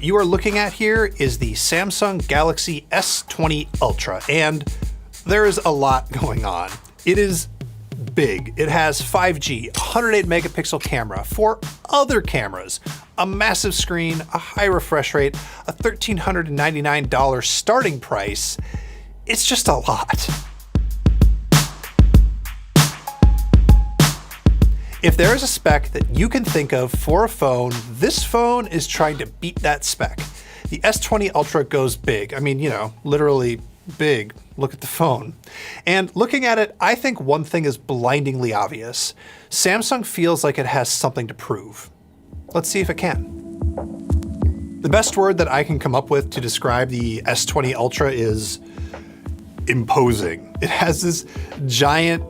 What you are looking at here is the Samsung Galaxy S20 Ultra, and there is a lot going on. It is big. It has 5G, 108 megapixel camera, 4 other cameras, a massive screen, a high refresh rate, a $1,399 starting price. It's just a lot. If there is a spec that you can think of for a phone, this phone is trying to beat that spec. The S20 Ultra goes big. I mean, you know, literally big. Look at the phone. And looking at it, I think one thing is blindingly obvious. Samsung feels like it has something to prove. Let's see if it can. The best word that I can come up with to describe the S20 Ultra is imposing. It has this giant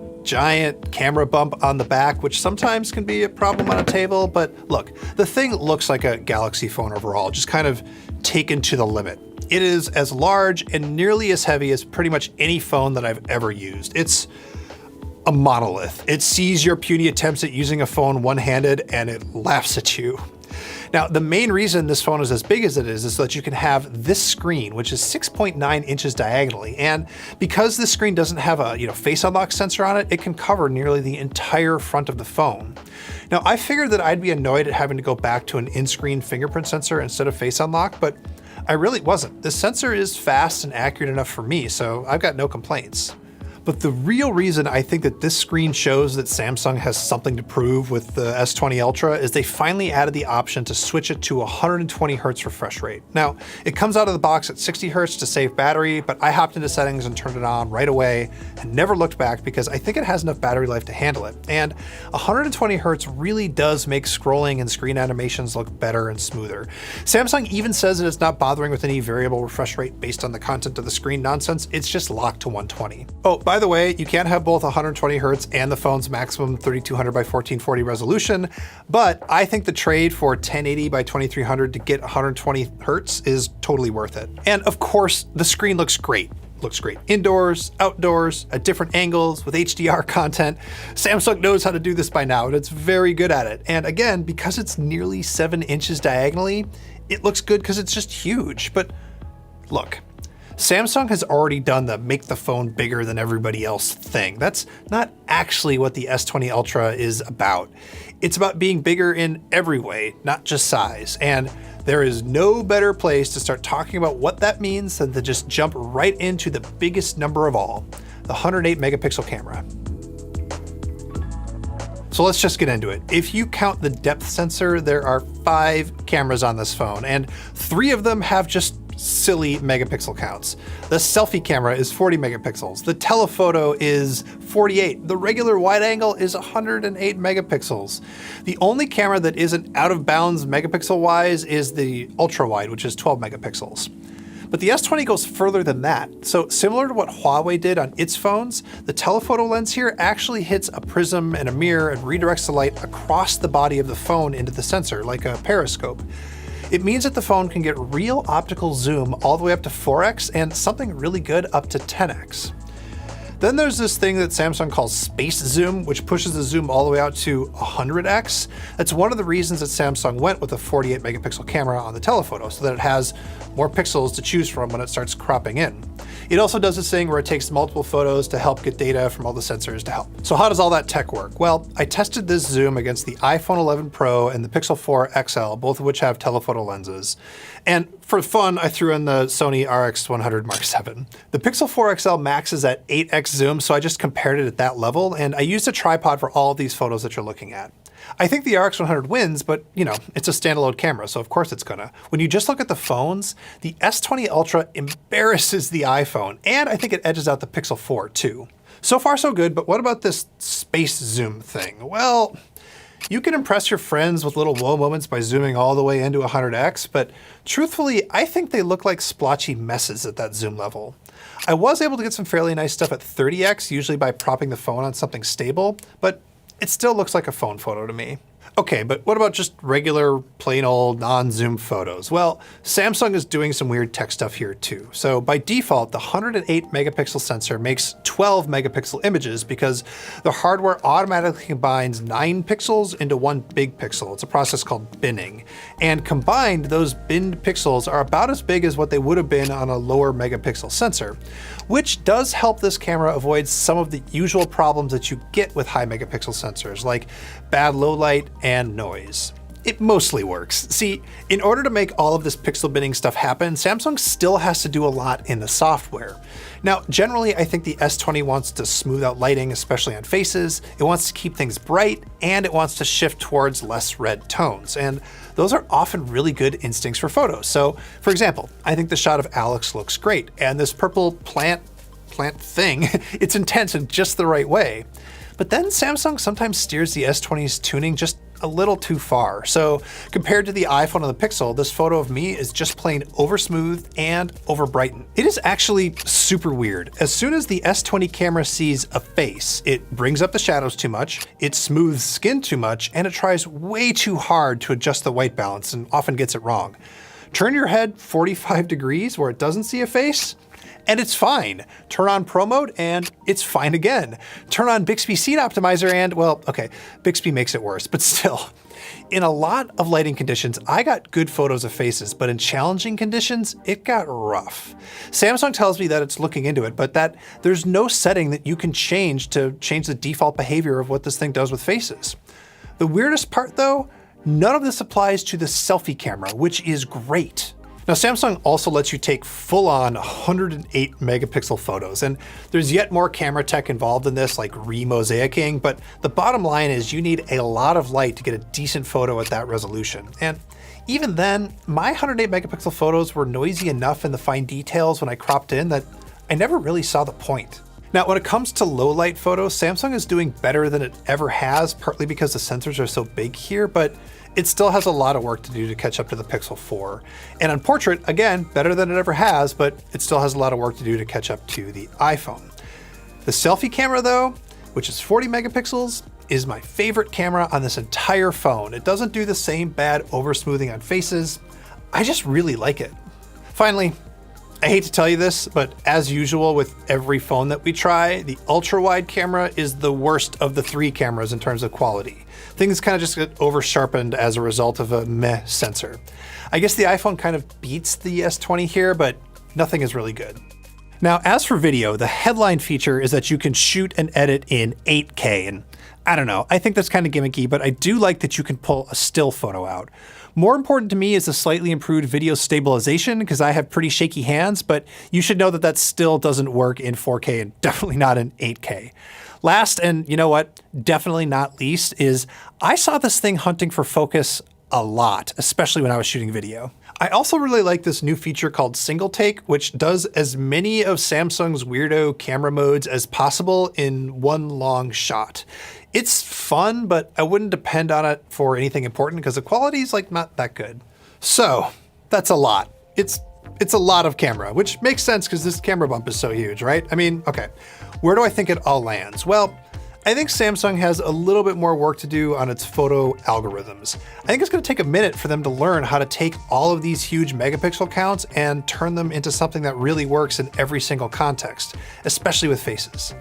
camera bump on the back, which sometimes can be a problem on a table, but look, the thing looks like a Galaxy phone overall, just kind of taken to the limit. It is as large and nearly as heavy as pretty much any phone that I've ever used. It's a monolith. It sees your puny attempts at using a phone one-handed and it laughs at you. Now, the main reason this phone is as big as it is so that you can have this screen, which is 6.9 inches diagonally. And because this screen doesn't have a face unlock sensor on it, it can cover nearly the entire front of the phone. Now, I figured that I'd be annoyed at having to go back to an in-screen fingerprint sensor instead of face unlock, but I really wasn't. This sensor is fast and accurate enough for me, so I've got no complaints. But the real reason I think that this screen shows that Samsung has something to prove with the S20 Ultra is they finally added the option to switch it to 120 Hz refresh rate. Now, it comes out of the box at 60 Hz to save battery, but I hopped into settings and turned it on right away and never looked back because I think it has enough battery life to handle it. And 120 Hz really does make scrolling and screen animations look better and smoother. Samsung even says that it's not bothering with any variable refresh rate based on the content of the screen nonsense. It's just locked to 120. Oh, by the way, you can't have both 120 Hz and the phone's maximum 3200 by 1440 resolution, but I think the trade for 1080 by 2300 to get 120 Hz is totally worth it. And of course, the screen looks great. Looks great indoors, outdoors, at different angles, with HDR content. Samsung knows how to do this by now, and it's very good at it. And again, because it's nearly 7 inches diagonally, it looks good because it's just huge. But look, Samsung has already done the make the phone bigger than everybody else thing. That's not actually what the S20 Ultra is about. It's about being bigger in every way, not just size. And there is no better place to start talking about what that means than to just jump right into the biggest number of all, the 108 megapixel camera. So let's just get into it. If you count the depth sensor, there are 5 cameras on this phone, and 3 of them have just silly megapixel counts. The selfie camera is 40 megapixels. The telephoto is 48. The regular wide angle is 108 megapixels. The only camera that isn't out of bounds megapixel wise is the ultra wide, which is 12 megapixels. But the S20 goes further than that. So similar to what Huawei did on its phones, the telephoto lens here actually hits a prism and a mirror and redirects the light across the body of the phone into the sensor, like a periscope. It means that the phone can get real optical zoom all the way up to 4x and something really good up to 10x. Then there's this thing that Samsung calls space zoom, which pushes the zoom all the way out to 100x. That's one of the reasons that Samsung went with a 48 megapixel camera on the telephoto, so that it has more pixels to choose from when it starts cropping in. It also does this thing where it takes multiple photos to help get data from all the sensors to help. So how does all that tech work? Well, I tested this zoom against the iPhone 11 Pro and the Pixel 4 XL, both of which have telephoto lenses. And for fun, I threw in the Sony RX100 Mark VII. The Pixel 4 XL maxes at 8x zoom, so I just compared it at that level, and I used a tripod for all of these photos that you're looking at. I think the RX100 wins, but it's a standalone camera, so of course it's gonna. When you just look at the phones, the S20 Ultra embarrasses the iPhone, and I think it edges out the Pixel 4 too. So far so good, but what about this space zoom thing? Well, you can impress your friends with little whoa moments by zooming all the way into 100x, but truthfully, I think they look like splotchy messes at that zoom level. I was able to get some fairly nice stuff at 30x, usually by propping the phone on something stable, but it still looks like a phone photo to me. Okay, but what about just regular, plain old, non-zoom photos? Well, Samsung is doing some weird tech stuff here too. So by default, the 108 megapixel sensor makes 12 megapixel images because the hardware automatically combines 9 pixels into one big pixel. It's a process called binning. And combined, those binned pixels are about as big as what they would have been on a lower megapixel sensor, which does help this camera avoid some of the usual problems that you get with high megapixel sensors, like bad low light and noise. It mostly works. See, in order to make all of this pixel binning stuff happen, Samsung still has to do a lot in the software. Now, generally, I think the S20 wants to smooth out lighting, especially on faces. It wants to keep things bright, and it wants to shift towards less red tones. And those are often really good instincts for photos. So, for example, I think the shot of Alex looks great, and this purple plant thing, it's intense in just the right way. But then Samsung sometimes steers the S20's tuning just a little too far. So compared to the iPhone and the Pixel, this photo of me is just plain over smooth and over brightened. It is actually super weird. As soon as the S20 camera sees a face, it brings up the shadows too much, it smooths skin too much, and it tries way too hard to adjust the white balance and often gets it wrong. Turn your head 45 degrees where it doesn't see a face, and it's fine. Turn on Pro Mode and it's fine again. Turn on Bixby Scene Optimizer and, well, okay, Bixby makes it worse, but still. In a lot of lighting conditions, I got good photos of faces, but in challenging conditions, it got rough. Samsung tells me that it's looking into it, but that there's no setting that you can change to change the default behavior of what this thing does with faces. The weirdest part though, none of this applies to the selfie camera, which is great. Now, Samsung also lets you take full-on 108 megapixel photos, and there's yet more camera tech involved in this, like re-mosaicing, but the bottom line is you need a lot of light to get a decent photo at that resolution. And even then, my 108 megapixel photos were noisy enough in the fine details when I cropped in that I never really saw the point. Now, when it comes to low light photos, Samsung is doing better than it ever has, partly because the sensors are so big here, but it still has a lot of work to do to catch up to the Pixel 4. And on portrait, again, better than it ever has, but it still has a lot of work to do to catch up to the iPhone. The selfie camera though, which is 40 megapixels, is my favorite camera on this entire phone. It doesn't do the same bad over smoothing on faces. I just really like it. Finally, I hate to tell you this, but as usual with every phone that we try, the ultra-wide camera is the worst of the 3 cameras in terms of quality. Things kind of just get over-sharpened as a result of a meh sensor. I guess the iPhone kind of beats the S20 here, but nothing is really good. Now, as for video, the headline feature is that you can shoot and edit in 8K, and I don't know, I think that's kind of gimmicky, but I do like that you can pull a still photo out. More important to me is the slightly improved video stabilization because I have pretty shaky hands, but you should know that that still doesn't work in 4K and definitely not in 8K. Last, and you know what, definitely not least, is I saw this thing hunting for focus a lot, especially when I was shooting video. I also really like this new feature called Single Take, which does as many of Samsung's weirdo camera modes as possible in one long shot. It's fun, but I wouldn't depend on it for anything important because the quality is like not that good. So that's a lot. It's a lot of camera, which makes sense because this camera bump is so huge, right? I mean, okay, where do I think it all lands? Well, I think Samsung has a little bit more work to do on its photo algorithms. I think it's going to take a minute for them to learn how to take all of these huge megapixel counts and turn them into something that really works in every single context, especially with faces.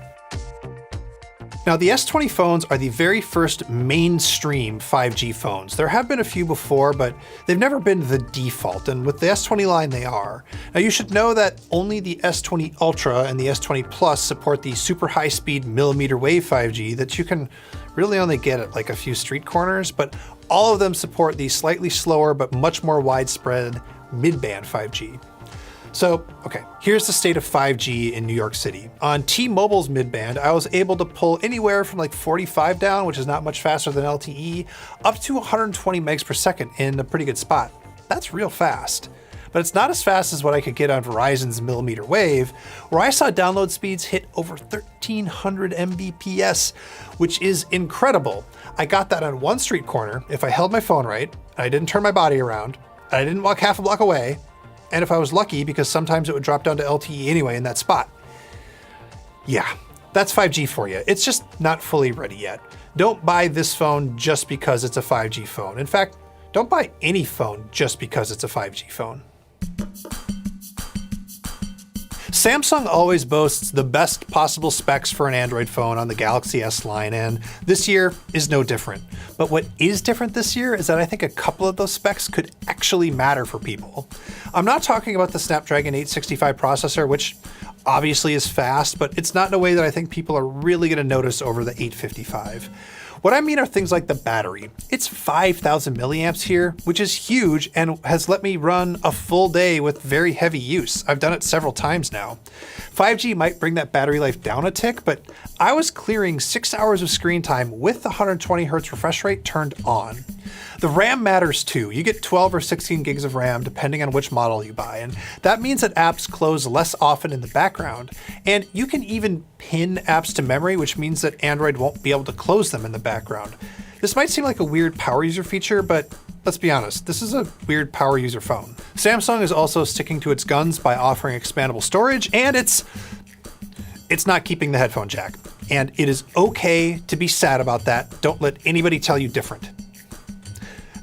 Now, the S20 phones are the very first mainstream 5G phones. There have been a few before, but they've never been the default, and with the S20 line, they are. Now, you should know that only the S20 Ultra and the S20 Plus support the super high-speed millimeter wave 5G that you can really only get at like a few street corners, but all of them support the slightly slower but much more widespread mid-band 5G. So, okay, here's the state of 5G in New York City. On T-Mobile's midband, I was able to pull anywhere from like 45 down, which is not much faster than LTE, up to 120 megs per second in a pretty good spot. That's real fast. But it's not as fast as what I could get on Verizon's millimeter wave, where I saw download speeds hit over 1300 Mbps, which is incredible. I got that on one street corner if I held my phone right, I didn't turn my body around, and I didn't walk half a block away, and if I was lucky, because sometimes it would drop down to LTE anyway in that spot. Yeah, That's 5G for you. It's just not fully ready yet. Don't buy this phone just because it's a 5G phone. In fact, don't buy any phone just because it's a 5G phone. Samsung always boasts the best possible specs for an Android phone on the Galaxy S line, and this year is no different. But what is different this year is that I think a couple of those specs could actually matter for people. I'm not talking about the Snapdragon 865 processor, which obviously is fast, but it's not in a way that I think people are really going to notice over the 855. What I mean are things like the battery. It's 5,000 milliamps here, which is huge and has let me run a full day with very heavy use. I've done it several times now. 5G might bring that battery life down a tick, but I was clearing 6 hours of screen time with the 120 Hz refresh rate turned on. The RAM matters too. You get 12 or 16 gigs of RAM depending on which model you buy, and that means that apps close less often in the background. And you can even pin apps to memory, which means that Android won't be able to close them in the background. This might seem like a weird power user feature, but let's be honest, this is a weird power user phone. Samsung is also sticking to its guns by offering expandable storage, and it's not keeping the headphone jack. And it is okay to be sad about that. Don't let anybody tell you different.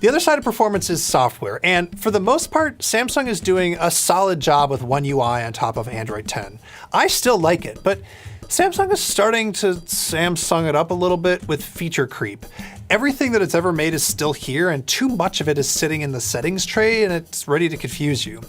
The other side of performance is software, and for the most part, Samsung is doing a solid job with One UI on top of Android 10. I still like it, but Samsung is starting to Samsung it up a little bit with feature creep. Everything that it's ever made is still here, and too much of it is sitting in the settings tray, and it's ready to confuse you.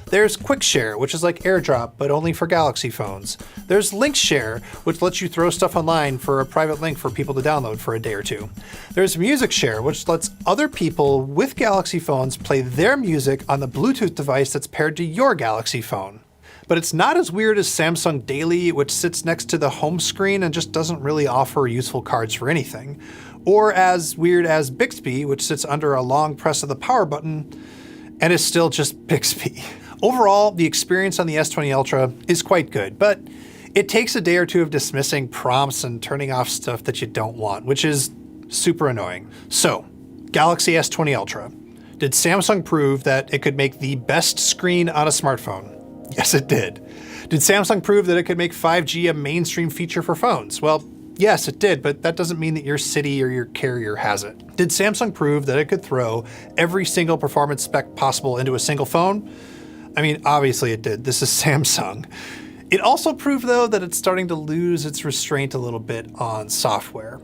There's Quick Share, which is like AirDrop, but only for Galaxy phones. There's Link Share, which lets you throw stuff online for a private link for people to download for a day or two. There's Music Share, which lets other people with Galaxy phones play their music on the Bluetooth device that's paired to your Galaxy phone. But it's not as weird as Samsung Daily, which sits next to the home screen and just doesn't really offer useful cards for anything. Or as weird as Bixby, which sits under a long press of the power button and is still just Bixby. Overall, the experience on the S20 Ultra is quite good, but it takes a day or two of dismissing prompts and turning off stuff that you don't want, which is super annoying. So, Galaxy S20 Ultra. Did Samsung prove that it could make the best screen on a smartphone? Yes, it did. Did Samsung prove that it could make 5G a mainstream feature for phones? Well, yes, it did, but that doesn't mean that your city or your carrier has it. Did Samsung prove that it could throw every single performance spec possible into a single phone? I mean, obviously it did. This is Samsung. It also proved, though, that it's starting to lose its restraint a little bit on software.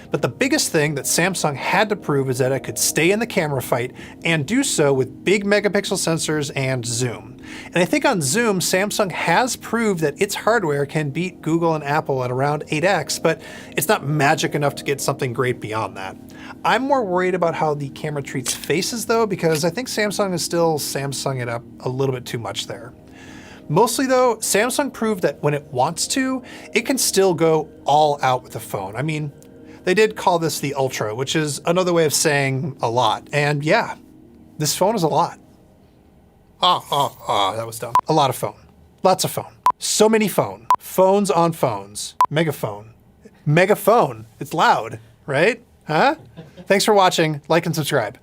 But the biggest thing that Samsung had to prove is that it could stay in the camera fight and do so with big megapixel sensors and zoom. And I think on zoom, Samsung has proved that its hardware can beat Google and Apple at around 8x, but it's not magic enough to get something great beyond that. I'm more worried about how the camera treats faces though, because I think Samsung is still Samsung it up a little bit too much there. Mostly though, Samsung proved that when it wants to, it can still go all out with the phone. I mean, they did call this the Ultra, which is another way of saying a lot. And yeah, this phone is a lot. That was dumb. A lot of phone. Lots of phone. So many phone. Phones on phones. Megaphone. Megaphone. It's loud, right? Huh? Thanks for watching. Like and subscribe.